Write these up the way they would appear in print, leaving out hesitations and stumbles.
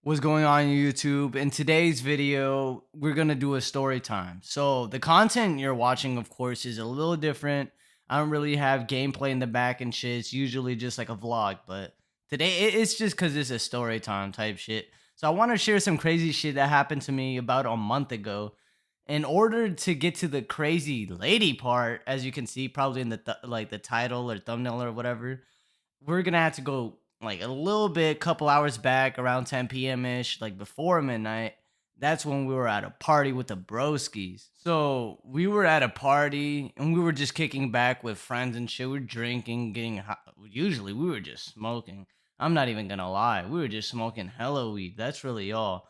What's going on YouTube? In today's video, we're gonna do a story time. So the content you're watching, of course, is a little different. I don't really have gameplay in the back and shit. It's usually just like a vlog, but today it's just because it's a story time type shit. So I want to share some crazy shit that happened to me about a month ago. In order to get to the crazy lady part, as you can see, probably in the like the title or thumbnail or whatever, we're gonna have to go like a little bit, couple hours back around 10 p.m. ish, like before midnight. That's when we were at a party with the broskies. So we were at a party and we were just kicking back with friends and shit. We were drinking, getting high. Usually we were just smoking. I'm not even gonna lie. We were just smoking hella weed. That's really all.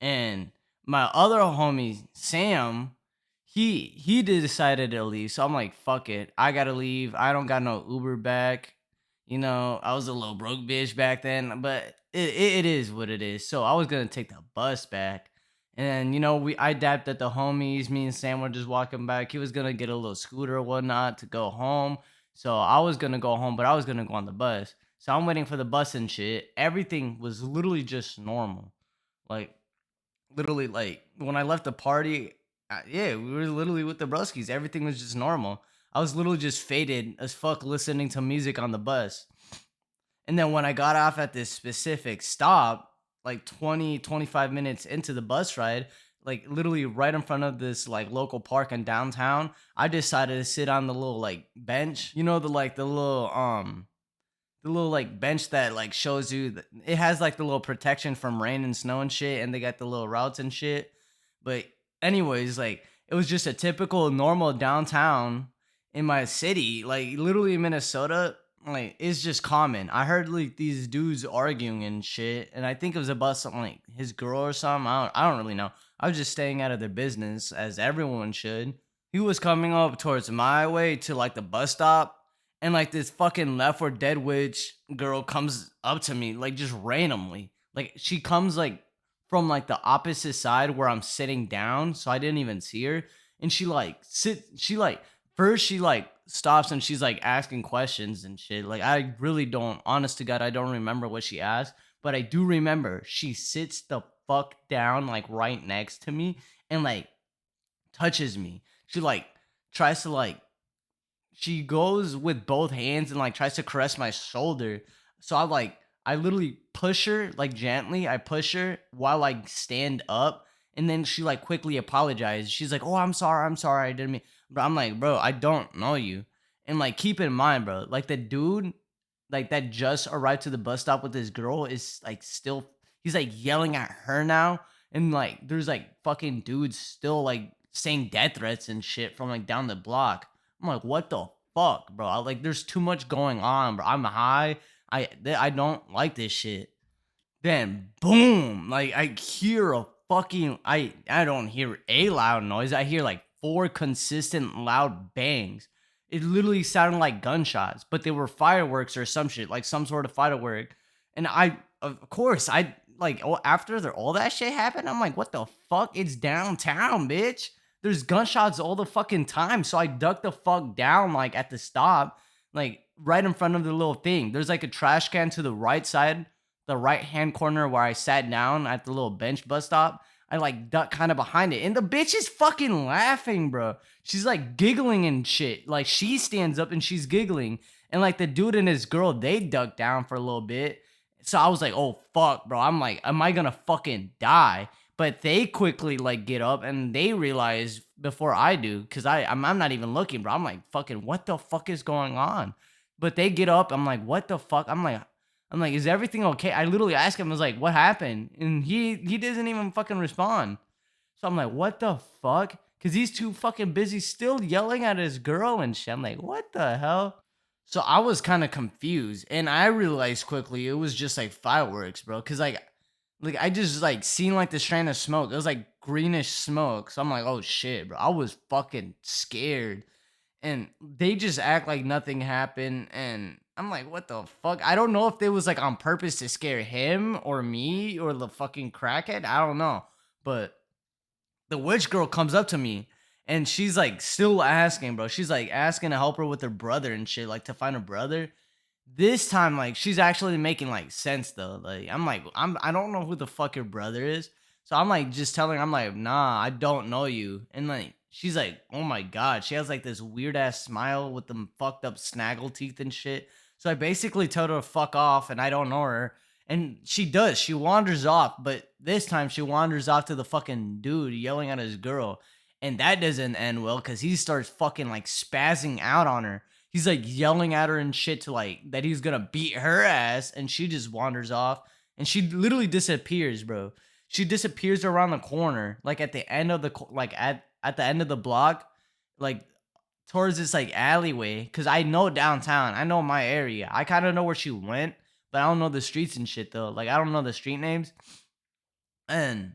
And my other homie, Sam, he decided to leave. So I'm like, fuck it. I gotta leave. I don't got no Uber back. I was a little broke bitch back then, but it is what it is. So I was gonna take the bus back. And I dapped at the homies. Me and Sam were just walking back. He was gonna get a little scooter or whatnot to go home. So I was gonna go home, but I was gonna go on the bus. So I'm waiting for the bus and shit. Everything was literally just normal. Like literally, like when I left the party, yeah, we were literally with the Bruskies. Everything was just normal. I was literally just faded as fuck listening to music on the bus. And then when I got off at this specific stop, like 20-25 minutes into the bus ride, like literally right in front of this like local park in downtown, I decided to sit on the little like bench. The little like bench that like shows you it has like the little protection from rain and snow and shit, and they got the little routes and shit. But anyways, like it was just a typical normal downtown in my city, like literally in Minnesota. Like it's just common. I heard like these dudes arguing and shit, and I think it was about something like his girl or something. I don't really know. I was just staying out of their business as everyone should. He was coming up towards my way to like the bus stop, and like this fucking Left for Dead witch girl comes up to me like just randomly. Like she comes like from like the opposite side where I'm sitting down, so I didn't even see her. And she like first she like stops and she's like asking questions and shit. Like I really don't, honest to God, I don't remember what she asked, but I do remember she sits the fuck down like right next to me and like touches me. She like tries to like she goes with both hands and like tries to caress my shoulder. So I literally push her like gently. I push her while I stand up, and then she like quickly apologizes. She's like, "Oh, I'm sorry, I didn't mean." But I'm like, "Bro, I don't know you." And like keep in mind, bro, like the dude like that just arrived to the bus stop with this girl is like still he's like yelling at her now, and like there's like fucking dudes still like saying death threats and shit from like down the block. I'm like, what the fuck, bro? Like, there's too much going on, bro. I'm high. I don't like this shit. Then boom, like I hear a fucking I don't hear a loud noise. I hear like four consistent loud bangs. It literally sounded like gunshots, but they were fireworks or some shit, like some sort of firework. And I, of course, I like after all that shit happened, I'm like, what the fuck? It's downtown, bitch. There's gunshots all the fucking time. So I ducked the fuck down, like at the stop, like right in front of the little thing. There's like a trash can to the right side, the right hand corner where I sat down at the little bench bus stop. I like duck kind of behind it, and the bitch is fucking laughing, bro. She's like giggling and shit. Like she stands up and she's giggling, and like the dude and his girl, they duck down for a little bit. So I was like, oh fuck, bro. I'm like, am I gonna fucking die? But they quickly like get up and they realize before I do, because I'm not even looking, bro. I'm like, fucking, what the fuck is going on? But they get up. I'm like, what the fuck? I'm like, is everything okay? I literally asked him, I was like, what happened? And he doesn't even fucking respond. So I'm like, what the fuck? Cause he's too fucking busy still yelling at his girl and shit. I'm like, what the hell? So I was kind of confused, and I realized quickly it was just like fireworks, bro. Cause like I just like seen like this strand of smoke. It was like greenish smoke. So I'm like, oh shit, bro. I was fucking scared, and they just act like nothing happened, and I'm like, what the fuck? I don't know if they was like on purpose to scare him or me or the fucking crackhead. I don't know. But the witch girl comes up to me and she's like still asking, bro. She's like asking to help her with her brother and shit, like to find her brother. This time, like, she's actually making like sense though. Like, I don't know who the fuck your brother is. So I'm like just telling her, I'm like, nah, I don't know you. And like she's like, oh my god. She has like this weird ass smile with them fucked up snaggle teeth and shit. So I basically told her to fuck off and I don't know her. And she does. She wanders off, but this time she wanders off to the fucking dude yelling at his girl. And that doesn't end well because he starts fucking like spazzing out on her. He's like yelling at her and shit to like that he's gonna beat her ass, and she just wanders off and she literally disappears, bro. She disappears around the corner, like at the end of the like at the end of the block, like towards this like alleyway. Cause I know downtown, I know my area. I kind of know where she went, but I don't know the streets and shit though. Like I don't know the street names. And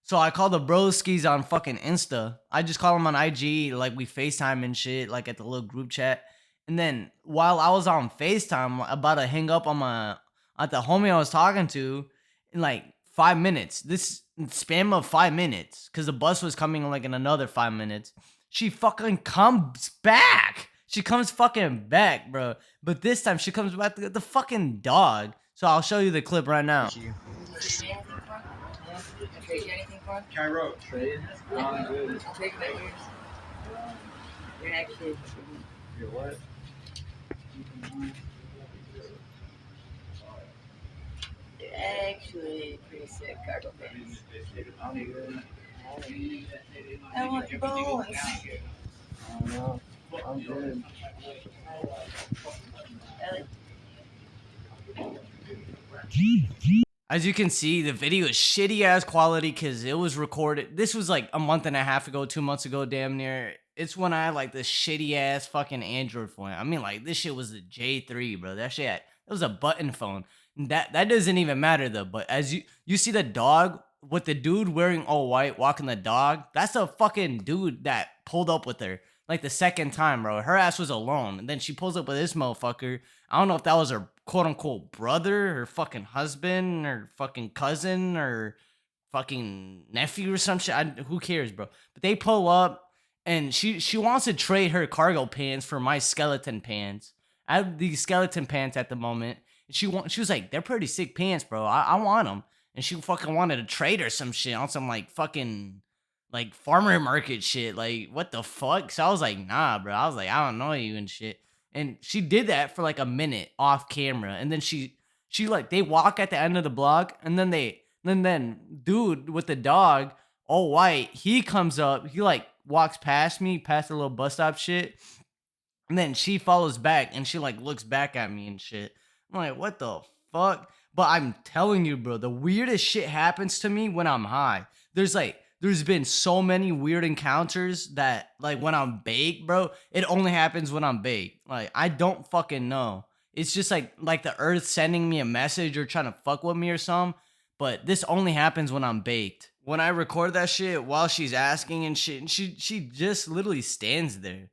so I called the broskies on fucking Insta. I just call them on IG, like we FaceTime and shit, like at the little group chat. And then while I was on FaceTime, about to hang up on my at the homie I was talking to, in like 5 minutes. This spam of 5 minutes, because the bus was coming like in another 5 minutes. She fucking comes back. She comes fucking back, bro. But this time she comes back to the fucking dog. So I'll show you the clip right now. Trade you anything for? Cairo. Trade? I'm good. I'll trade my ears. You're actually. You're what? You're actually pretty sick cargo pants. I'm good. I want your bones. I don't know. I'm good. As you can see, the video is shitty ass quality because it was recorded. This was like a month and a half ago, 2 months ago, damn near. It's when I had like this shitty ass fucking Android phone. I mean, like this shit was the J3, bro. That shit, it was a button phone. That doesn't even matter though. But as you see the dog with the dude wearing all white walking the dog, that's the fucking dude that pulled up with her like the second time, bro. Her ass was alone, and then she pulls up with this motherfucker. I don't know if that was her quote unquote brother, her fucking husband, or fucking cousin, or fucking nephew or some shit. Who cares, bro? But they pull up and she wants to trade her cargo pants for my skeleton pants. I have these skeleton pants at the moment. And she was like, they're pretty sick pants, bro. I want them. And she fucking wanted to trade her some shit on some like fucking like farmer market shit. Like what the fuck? So I was like, nah, bro. I was like, I don't know you and shit. And she did that for like a minute off camera. And then she like they walk at the end of the block and then dude with the dog, all white, he comes up, he like walks past me, past the little bus stop shit. And then she follows back and she like looks back at me and shit. I'm like, what the fuck? But I'm telling you, bro, the weirdest shit happens to me when I'm high. There's been so many weird encounters that like when I'm baked, bro, it only happens when I'm baked. Like I don't fucking know. It's just like the earth sending me a message or trying to fuck with me or something. But this only happens when I'm baked. When I record that shit while she's asking and shit, and she just literally stands there.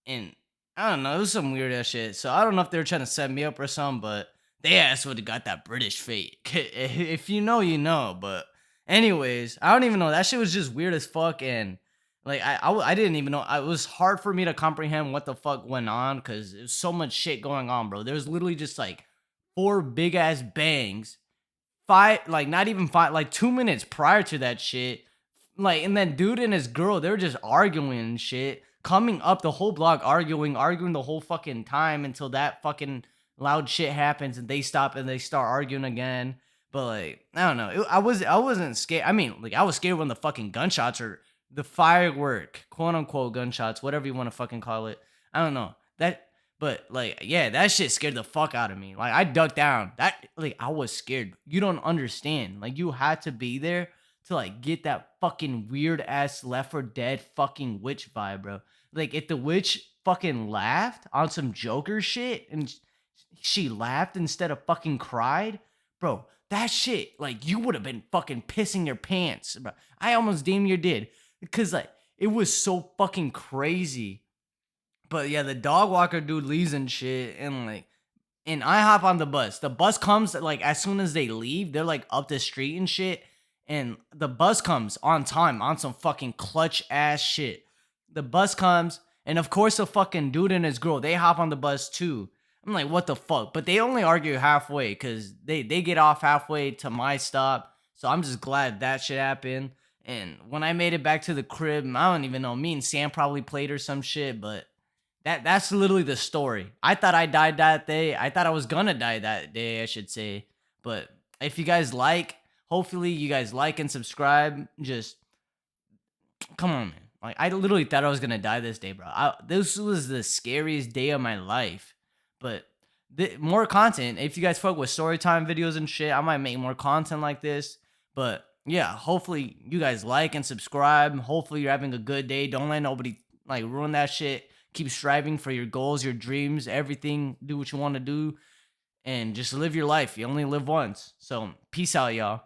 And I don't know, it was some weird ass shit. So I don't know if they were trying to set me up or something, but they ass would have got that British fate. If you know, you know. But anyways, I don't even know. That shit was just weird as fuck, and like I didn't even know. It was hard for me to comprehend what the fuck went on because there's so much shit going on, bro. There was literally just like four big ass bangs, five, like not even five, like 2 minutes prior to that shit. Like, and then dude and his girl, they were just arguing and shit, coming up the whole block, arguing the whole fucking time until that fucking loud shit happens and they stop and they start arguing again. But like, I don't know. I wasn't scared. I mean, like I was scared when the fucking gunshots or the firework, quote unquote gunshots, whatever you want to fucking call it. I don't know. But like, yeah, that shit scared the fuck out of me. Like I ducked down. That like I was scared. You don't understand. Like you had to be there to like get that fucking weird ass Left 4 Dead fucking witch vibe, bro. Like if the witch fucking laughed on some Joker shit and she laughed instead of fucking cried, bro, that shit, like you would have been fucking pissing your pants, bro. I almost damn near did because like it was so fucking crazy. But yeah, the dog walker dude leaves and shit, and like, and I hop on the bus. The bus comes like as soon as they leave, they're like up the street and shit, and the bus comes on time on some fucking clutch ass shit. The bus comes, and of course the fucking dude and his girl they hop on the bus too. I'm like, what the fuck? But they only argue halfway because they get off halfway to my stop. So I'm just glad that shit happened. And when I made it back to the crib, I don't even know. Me and Sam probably played or some shit, but that's literally the story. I thought I died that day. I thought I was gonna die that day, I should say. But if you guys like, hopefully you guys like and subscribe. Just come on, man. Like I literally thought I was gonna die this day, bro. This was the scariest day of my life. But more content. If you guys fuck with storytime videos and shit, I might make more content like this. But yeah, hopefully you guys like and subscribe. Hopefully you're having a good day. Don't let nobody like ruin that shit. Keep striving for your goals, your dreams, everything. Do what you want to do, and just live your life. You only live once. So peace out, y'all.